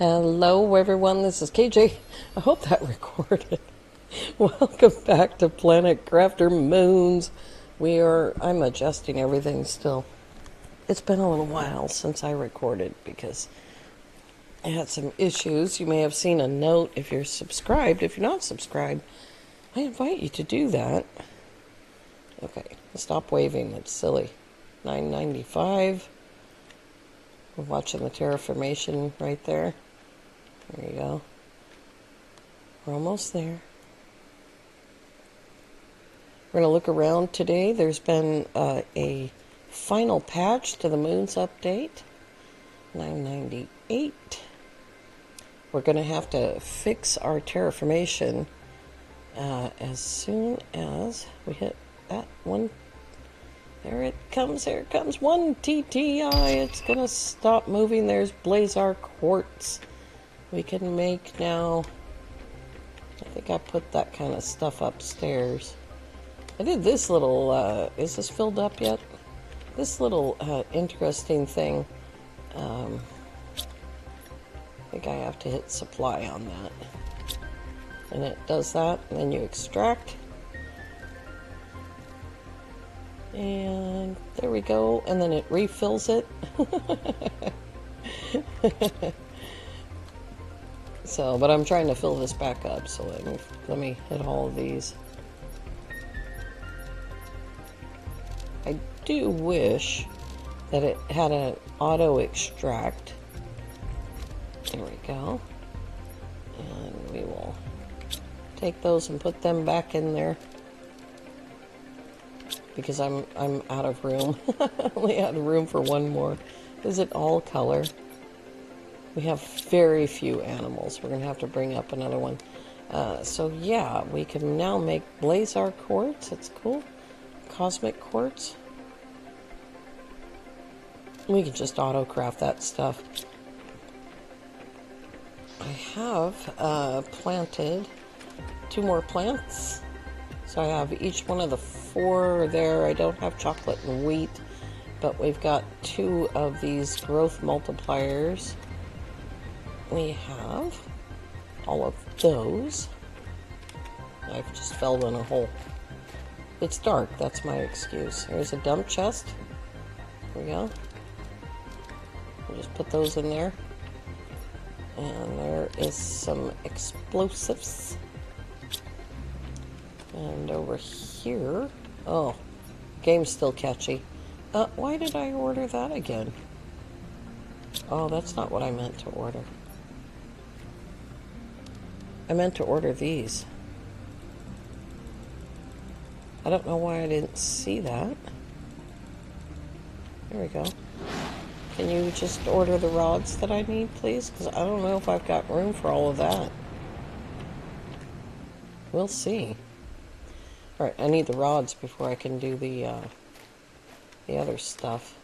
Hello, everyone. This is KJ. I hope that recorded. Welcome back to Planet Crafter Moons. I'm adjusting everything still. It's been a little while since I recorded because I had some issues. You may have seen a note if you're subscribed. If you're not subscribed, I invite you to do that. Okay, stop waving. It's silly. $9.95. We're watching the Terraformation right there. There you go. We're almost there. We're going to look around today. There's been a final patch to the Moons update. 998. We're going to have to fix our Terraformation as soon as we hit that one. There it comes, one TTI. It's going to stop moving. There's Blazar Quartz. We can make now. I think I put that kind of stuff upstairs. I did this little, is this filled up yet? This little interesting thing. I think I have to hit supply on that. And it does that, and then you extract. And there we go, and then it refills it. So, but I'm trying to fill this back up, so let me hit all of these. I do wish that it had an auto extract. There we go. And we will take those and put them back in there. Because I'm out of room. I only had room for one more. Is it all color? We have very few animals. We're going to have to bring up another one. So yeah, we can now make Blazar Quartz. It's cool. Cosmic Quartz. We can just auto-craft that stuff. I have planted 2 more plants. So I have each one of the 4 there. I don't have chocolate and wheat, but we've got 2 of these growth multipliers. We have all of those. I've just fell in a hole. It's dark, that's my excuse. Here's a dump chest. There we go. We'll just put those in there. And there is some explosives. And over here, oh, game's still catchy. Why did I order that again? Oh, that's not what I meant to order. I meant to order these. I don't know why I didn't see that. There we go. Can you just order the rods that I need, please? Because I don't know if I've got room for all of that. We'll see. Alright, I need the rods before I can do the other stuff.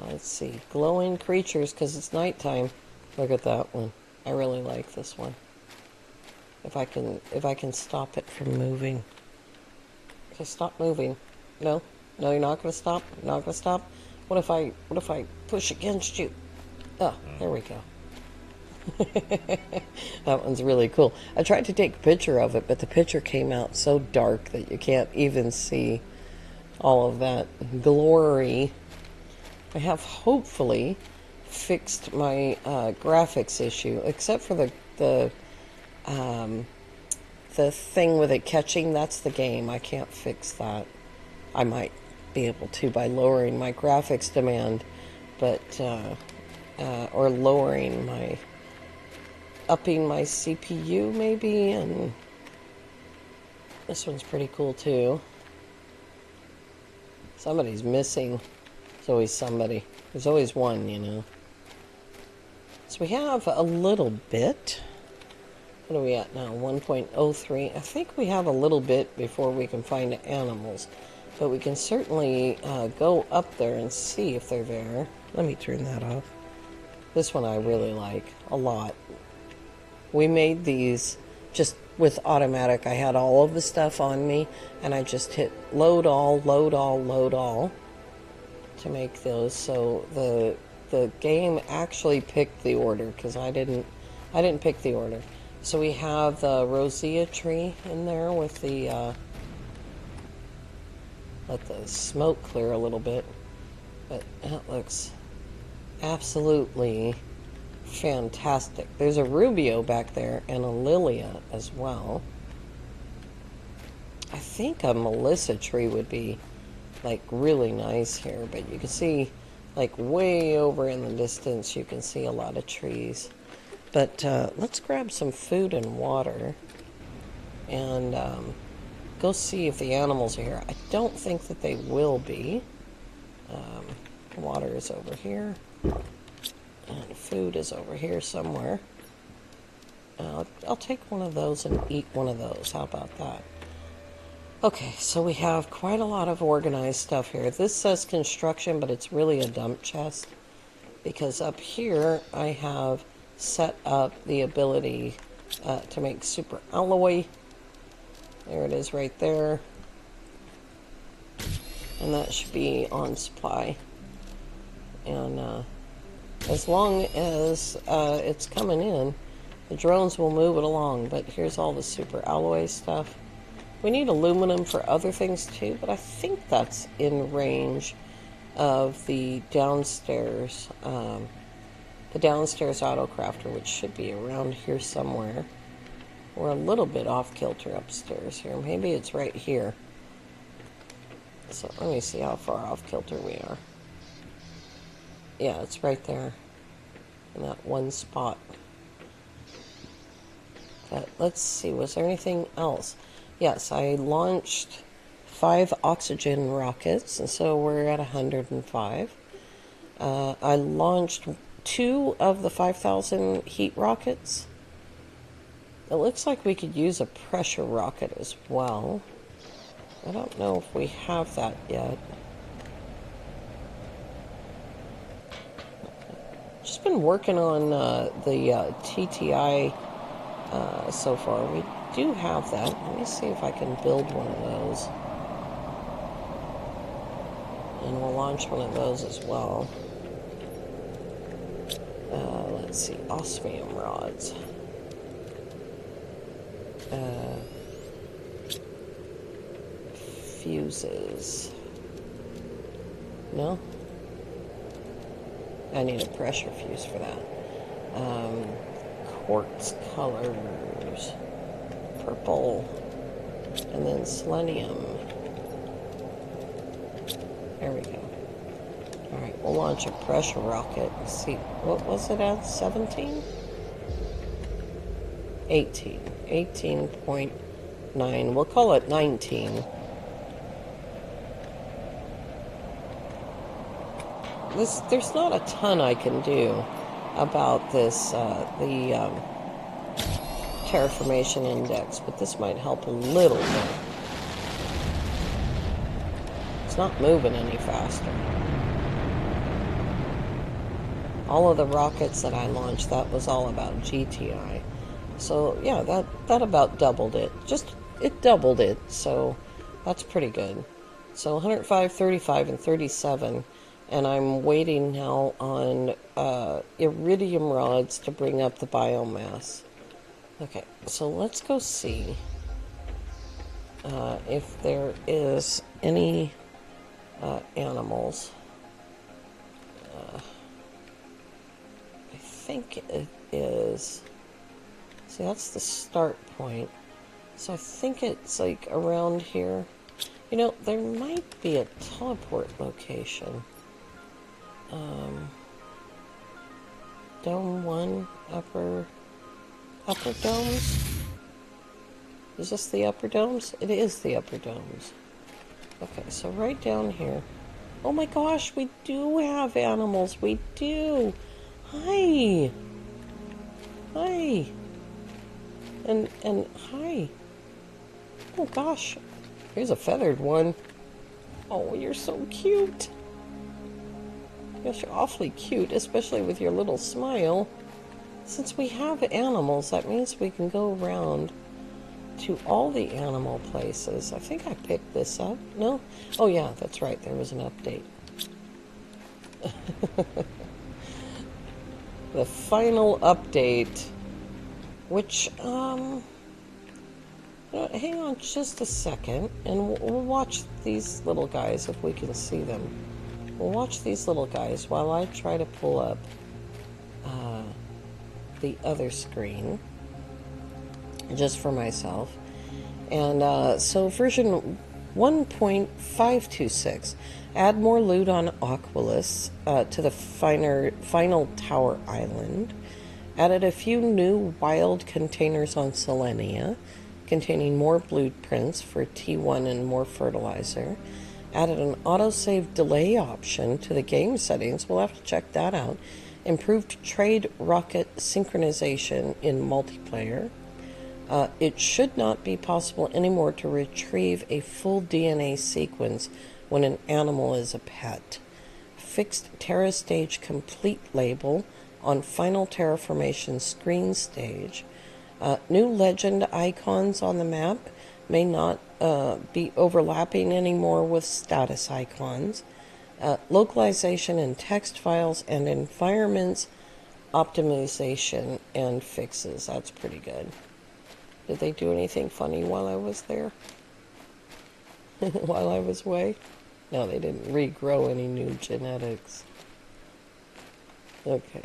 Let's see. Glowing creatures, because it's nighttime. Look at that one. I really like this one. If I can stop it from moving. Okay, stop moving. No, you're not going to stop. You're not going to stop. What if I push against you? Oh, there we go. That one's really cool. I tried to take a picture of it, but the picture came out so dark that you can't even see all of that glory. I have hopefully fixed my graphics issue, except for the thing with it catching. That's the game. I can't fix that. I might be able to by lowering my graphics demand, but or upping my CPU maybe. And this one's pretty cool too. Somebody's missing. There's always somebody. There's always one, you know. So we have a little bit. What are we at now? 1.03. I think we have a little bit before we can find animals. But we can certainly go up there and see if they're there. Let me turn that off. This one I really like a lot. We made these just with automatic. I had all of the stuff on me, and I just hit load all to make those. So the the game actually picked the order because I didn't pick the order. So we have the rosea tree in there with the let the smoke clear a little bit, but that looks absolutely fantastic. There's a rubio back there and a lilia as well. I think a melissa tree would be like really nice here, but you can see like way over in the distance you can see a lot of trees. But let's grab some food and water and go see if the animals are here. I don't think that they will be. Water is over here and food is over here somewhere. I'll take one of those and eat one of those. How about that? Okay, so we have quite a lot of organized stuff here. This says construction, but it's really a dump chest because up here I have set up the ability to make super alloy. There it is right there. And that should be on supply. And as long as it's coming in, the drones will move it along. But here's all the super alloy stuff. We need aluminum for other things too, but I think that's in range of the downstairs auto crafter, which should be around here somewhere. We're a little bit off kilter upstairs here. Maybe it's right here. So let me see how far off kilter we are. Yeah, it's right there in that one spot. But let's see, was there anything else? Yes, I launched 5 oxygen rockets, and so we're at 105. I launched 2 of the 5,000 heat rockets. It looks like we could use a pressure rocket as well. I don't know if we have that yet. Just been working on the TTI so far. We do have that. Let me see if I can build one of those. And we'll launch one of those as well. Let's see, osmium rods. Fuses. No? I need a pressure fuse for that. Quartz colors. Purple. And then selenium. There we go. Alright, we'll launch a pressure rocket. Let's see, what was it at? 17? 18. 18.9. We'll call it 19. There's not a ton I can do about this, the Terraformation index, but this might help a little bit. It's not moving any faster. All of the rockets that I launched, that was all about GTI. So yeah, that about doubled it. It doubled it, so that's pretty good. So 105, 35, and 37. And I'm waiting now on iridium rods to bring up the biomass. Okay, so let's go see if there is any animals. I think it is. See, that's the start point. So I think it's like around here. You know, there might be a teleport location. Dome 1, upper domes? Is this the upper domes? It is the upper domes. Okay, so right down here. Oh my gosh, we do have animals. We do. Hi. Hi. And hi. Oh gosh. Here's a feathered one. Oh, you're so cute. Yes, you're awfully cute, especially with your little smile. Since we have animals, that means we can go around to all the animal places. I think I picked this up. No? Oh yeah, that's right. There was an update. the final update, which, hang on just a second, and we'll watch these little guys if we can see them. We'll watch these little guys while I try to pull up the other screen just for myself. And so version 1.526, add more loot on Aquilus to the final tower island. Added a few new wild containers on Selenea, containing more blueprints for T1 and more fertilizer. Added an autosave delay option to the game settings. We'll have to check that out. Improved trade rocket synchronization in multiplayer. It should not be possible anymore to retrieve a full DNA sequence when an animal is a pet. Fixed Terra Stage Complete label on final Terraformation screen stage. New legend icons on the map may not be overlapping anymore with status icons. Localization in text files and environments optimization and fixes. That's pretty good. Did they do anything funny while I was there? While I was away? No, they didn't regrow any new genetics. Okay.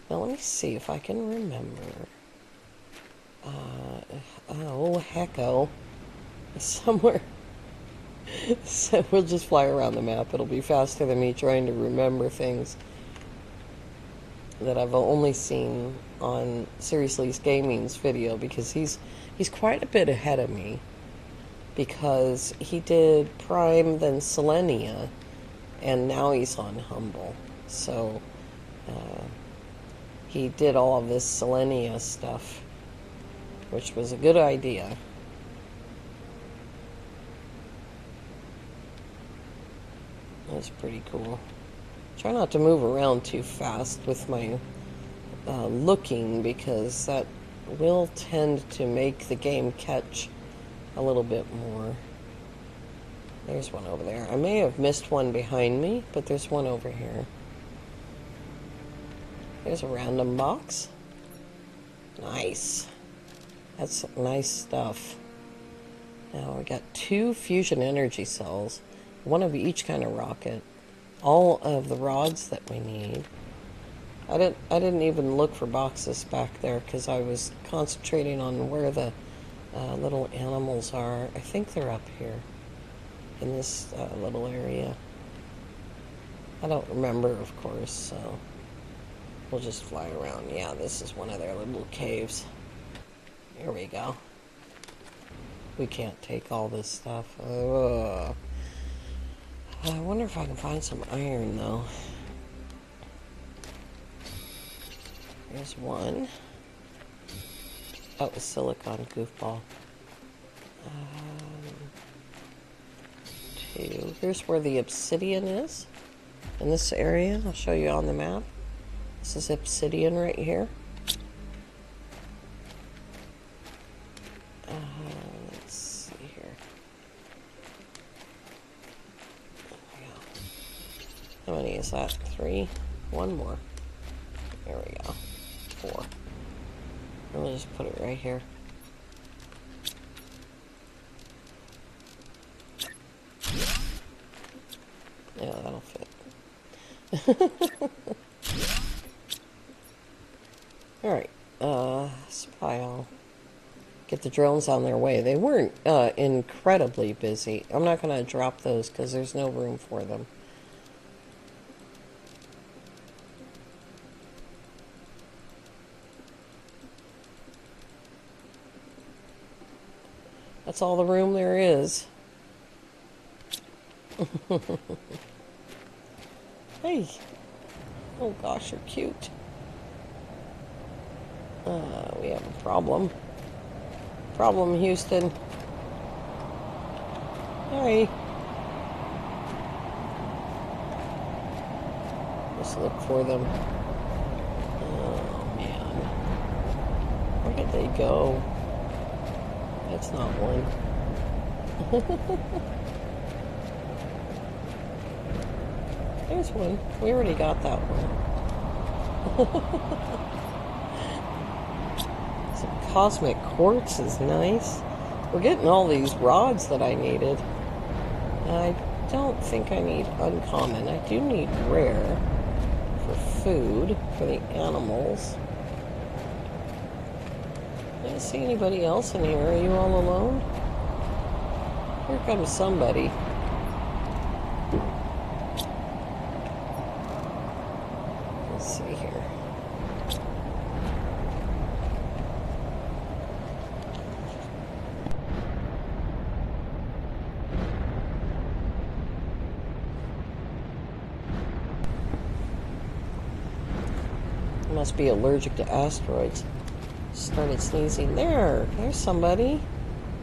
Now let me see if I can remember. Oh, hecko. Somewhere. So we'll just fly around the map. It'll be faster than me trying to remember things that I've only seen on Seriously Gaming's video, because he's quite a bit ahead of me, because he did Prime, then Selenea, and now he's on Humble. So he did all of this Selenea stuff, which was a good idea. That's pretty cool. Try not to move around too fast with my looking, because that will tend to make the game catch a little bit more. There's one over there. I may have missed one behind me, but there's one over here. There's a random box. Nice. That's nice stuff. Now we got 2 fusion energy cells, one of each kind of rocket. All of the rods that we need. I didn't even look for boxes back there because I was concentrating on where the little animals are. I think they're up here in this little area. I don't remember, of course, so we'll just fly around. Yeah, this is one of their little caves. Here we go. We can't take all this stuff. Ugh. I wonder if I can find some iron, though. There's one. Oh, a silicon goofball. 2. Here's where the obsidian is. In this area, I'll show you on the map. This is obsidian right here. Let's see here. How many is that? 3? One more. There we go. 4. And we'll just put it right here. Yeah, that'll fit. Alright, spy all. Get the drones on their way. They weren't incredibly busy. I'm not going to drop those because there's no room for them. That's all the room there is. Hey. Oh gosh, you're cute. We have a problem. Problem, Houston. Hey. Let's look for them. Oh man. Where did they go? That's not one. There's one. We already got that one. Some cosmic quartz is nice. We're getting all these rods that I needed. I don't think I need uncommon. I do need rare for food for the animals. I don't see anybody else in here. Are you all alone? Here comes somebody. Let's see here. Must be allergic to asteroids. Started sneezing. There's somebody.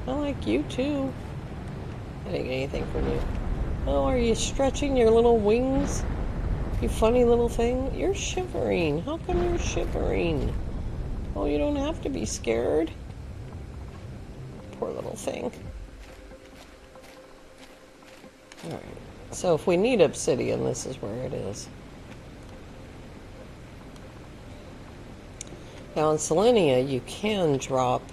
I like you too. I didn't get anything from you. Oh, are you stretching your little wings? You funny little thing. You're shivering. How come you're shivering? Oh, you don't have to be scared. Poor little thing. Alright. So if we need obsidian, this is where it is. Now in Selenea, you can drop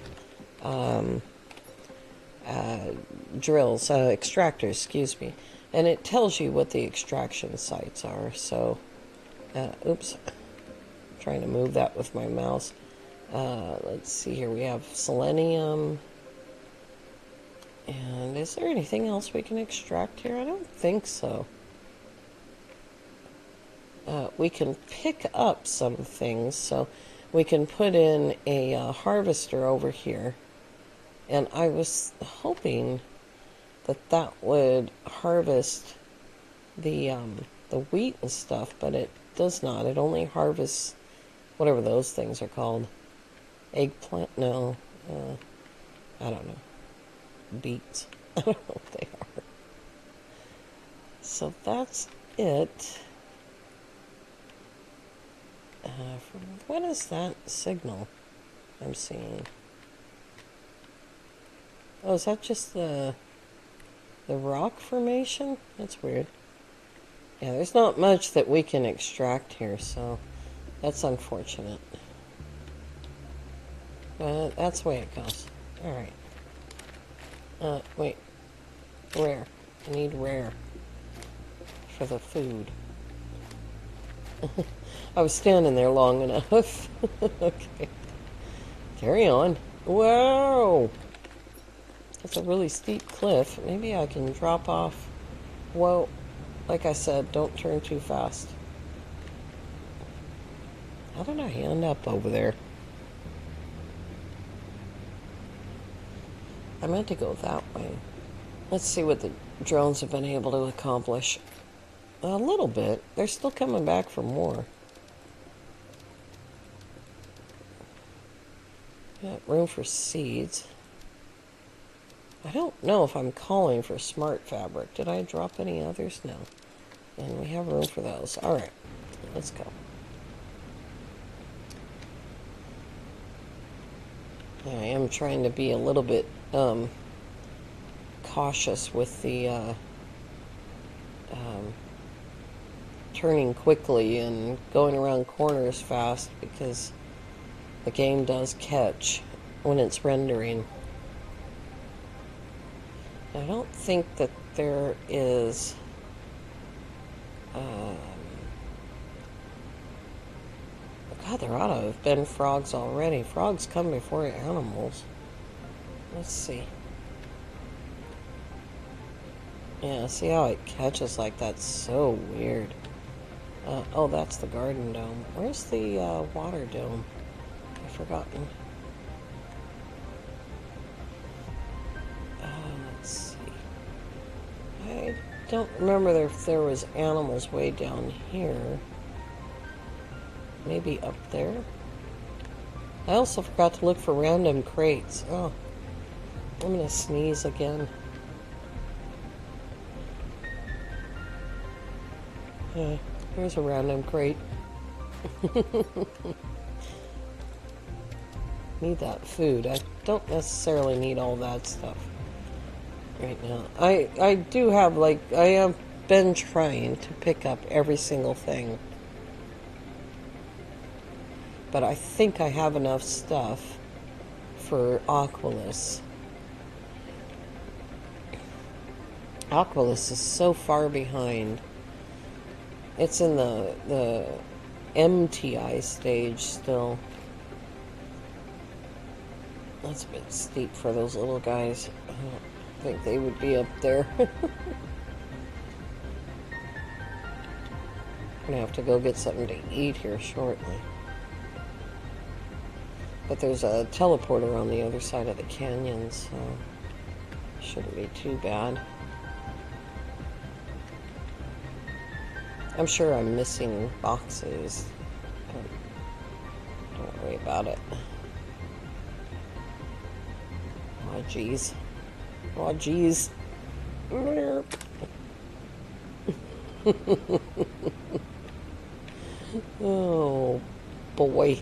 drills, extractors, excuse me, and it tells you what the extraction sites are. So, oops, I'm trying to move that with my mouse. Let's see here, we have selenium, and is there anything else we can extract here? I don't think so. We can pick up some things, so we can put in a harvester over here, and I was hoping that that would harvest the wheat and stuff, but it does not. It only harvests whatever those things are called. Eggplant? No. I don't know. Beets. I don't know what they are. So that's it. What is that signal I'm seeing? Oh, is that just the rock formation? That's weird. Yeah, there's not much that we can extract here, so that's unfortunate. That's the way it goes. Alright. Wait. Rare. I need rare for the food. I was standing there long enough. Okay. Carry on. Whoa! That's a really steep cliff. Maybe I can drop off. Whoa. Like I said, don't turn too fast. How did I end up over there? I meant to go that way. Let's see what the drones have been able to accomplish. A little bit. They're still coming back for more. Got room for seeds. I don't know if I'm calling for smart fabric. Did I drop any others? No. And we have room for those. Alright. Let's go. I am trying to be a little bit cautious with the turning quickly and going around corners fast, because the game does catch when it's rendering. I don't think that there is God, there ought to have been frogs already. Frogs come before animals. Let's see. Yeah, see how it catches like that? So weird. Oh, that's the garden dome. Where's the water dome? I've forgotten. Let's see. I don't remember if there was animals way down here. Maybe up there. I also forgot to look for random crates. Oh, I'm gonna sneeze again. Here's a random crate. Need that food. I don't necessarily need all that stuff right now. I do have, like, I have been trying to pick up every single thing. but I think I have enough stuff for Aquilus. Aquilus is so far behind. It's in the MTI stage still. That's a bit steep for those little guys. I don't think they would be up there. I'm gonna have to go get something to eat here shortly. But there's a teleporter on the other side of the canyon, so shouldn't be too bad. I'm sure I'm missing boxes, but don't worry about it. Oh, jeez. Oh, jeez. Oh, boy.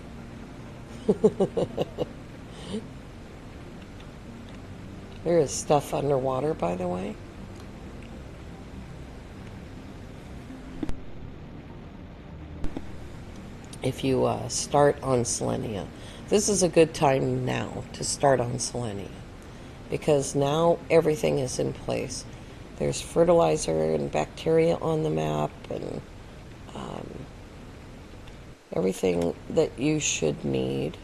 There is stuff underwater, by the way. If you start on Selenea, this is a good time now to start on Selenea, because now everything is in place. There's fertilizer and bacteria on the map, and everything that you should need.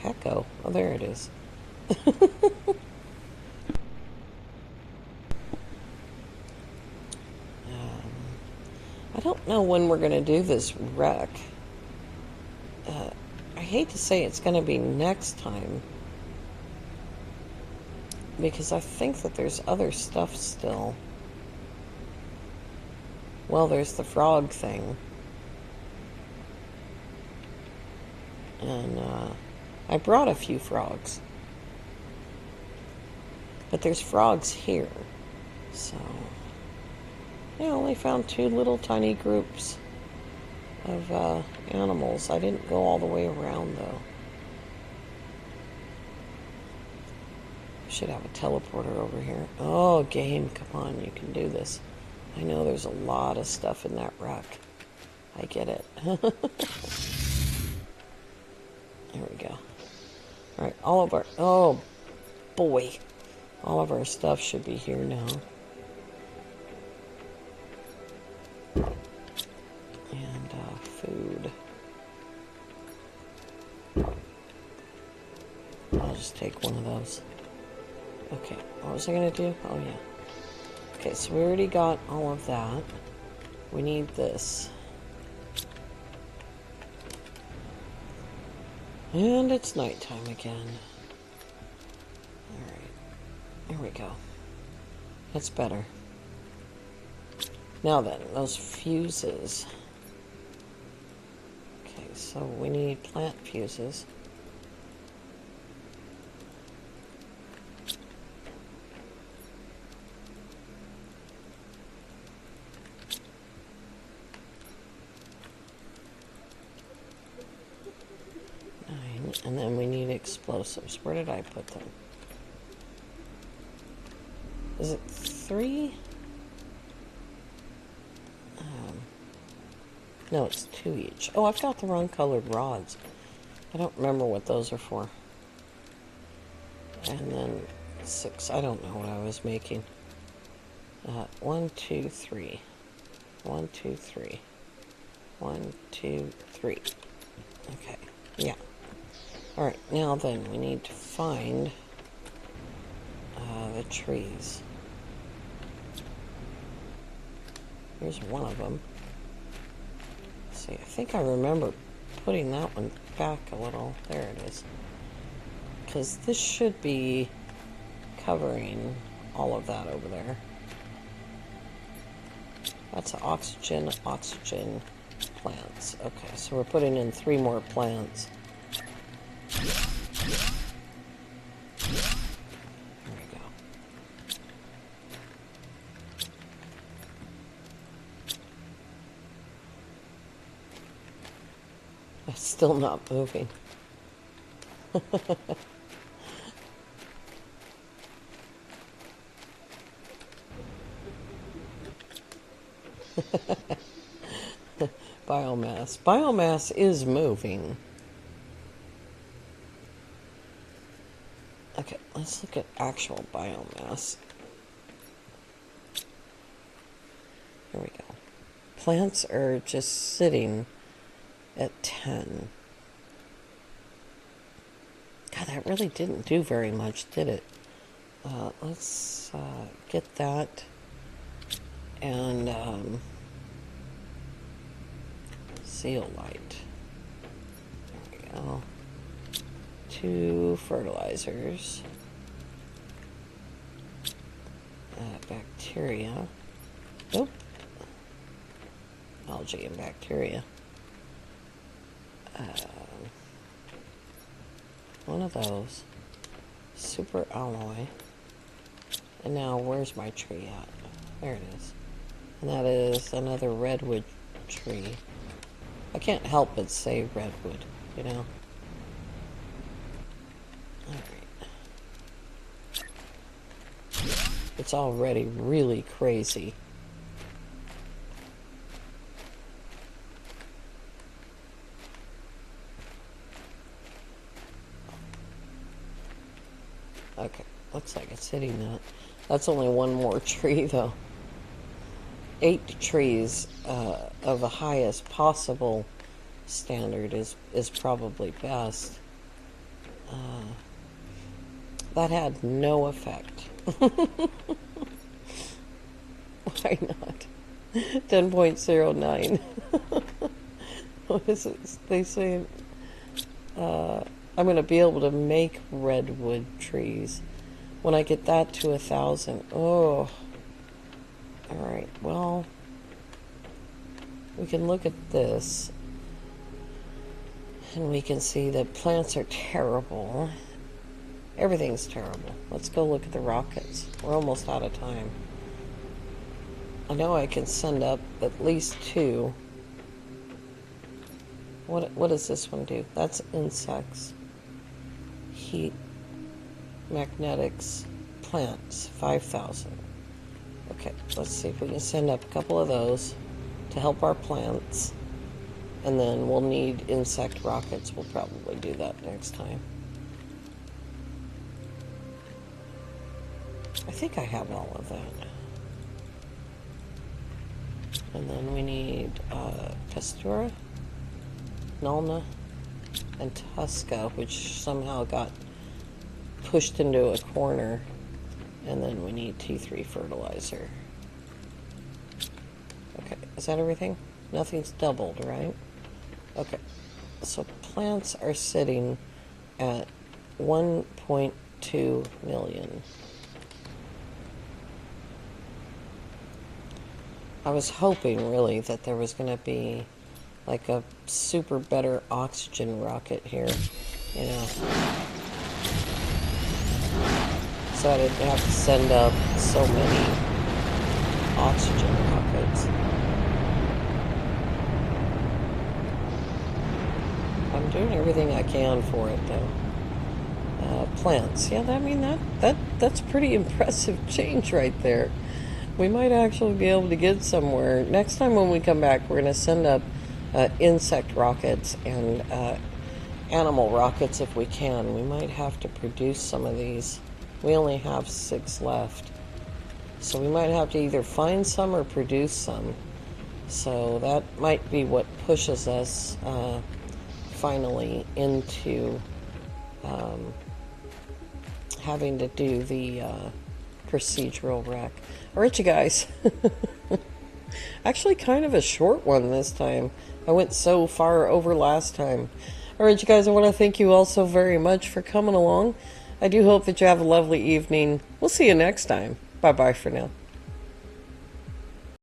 Hecko. Oh, there it is. I don't know when we're going to do this wreck. I hate to say it's going to be next time, because I think that there's other stuff still. Well, there's the frog thing. And I brought a few frogs. But there's frogs here. So I only found 2 little tiny groups of animals. I didn't go all the way around, though. Should have a teleporter over here. Oh, game, come on, you can do this. I know there's a lot of stuff in that wreck. I get it. There we go. Alright, all of our... Oh, boy. All of our stuff should be here now. And food. I'll just take one of those. Okay, what was I going to do? Oh, yeah. Okay, so we already got all of that. We need this. And it's nighttime again. Alright, here we go. That's better. Now then, those fuses. Okay, so we need plant fuses. And then we need explosives. Where did I put them? Is it 3? No, it's 2 each. Oh, I've got the wrong colored rods. I don't remember what those are for. And then 6. I don't know what I was making. 1, 2, 3. 1, 2, 3. 1, 2, 3. Okay. Yeah. Alright, now then, we need to find the trees. Here's one of them. Let's see, I think I remember putting that one back a little. There it is. Because this should be covering all of that over there. That's oxygen plants. Okay, so we're putting in 3 more plants. There we go. It's still not moving. Biomass. Biomass is moving. Okay, let's look at actual biomass. Here we go. Plants are just sitting at 10. God, that really didn't do very much, did it? Let's get that. And zeolite. There we go. 2 fertilizers. Bacteria. Nope. Algae and bacteria. One of those. Super alloy. And now, where's my tree at? There it is. And that is another redwood tree. I can't help but say redwood, you know? Alright. It's already really crazy. Okay, looks like it's hitting that. That's only one more tree, though. 8 trees of the highest possible standard is probably best. That had no effect. Why not? 10.09. What is it? They say I'm going to be able to make redwood trees when I get that to 1,000. Oh. Alright, well, we can look at this and we can see that plants are terrible. Everything's terrible. Let's go look at the rockets. We're almost out of time. I know I can send up at least 2. What does this one do? That's insects. Heat. Magnetics. Plants. 5,000. Okay, let's see if we can send up a couple of those to help our plants. And then we'll need insect rockets. We'll probably do that next time. I think I have all of that. And then we need Pastura, Nulna, and Tusca, which somehow got pushed into a corner. And then we need T3 fertilizer. Okay, is that everything? Nothing's doubled, right? Okay, so plants are sitting at 1.2 million. I was hoping, really, that there was going to be like a super better oxygen rocket here, you know. So I didn't have to send up so many oxygen rockets. I'm doing everything I can for it, though. Plants, yeah, I mean that's pretty impressive change right there. We might actually be able to get somewhere. Next time when we come back, we're going to send up insect rockets and animal rockets if we can. We might have to produce some of these. We only have 6 left. So we might have to either find some or produce some. So that might be what pushes us finally into having to do the procedural wreck. Alright, you guys. Actually kind of a short one this time. I went so far over last time. Alright, you guys, I want to thank you all so very much for coming along. I do hope that you have a lovely evening. We'll see you next time. Bye-bye for now.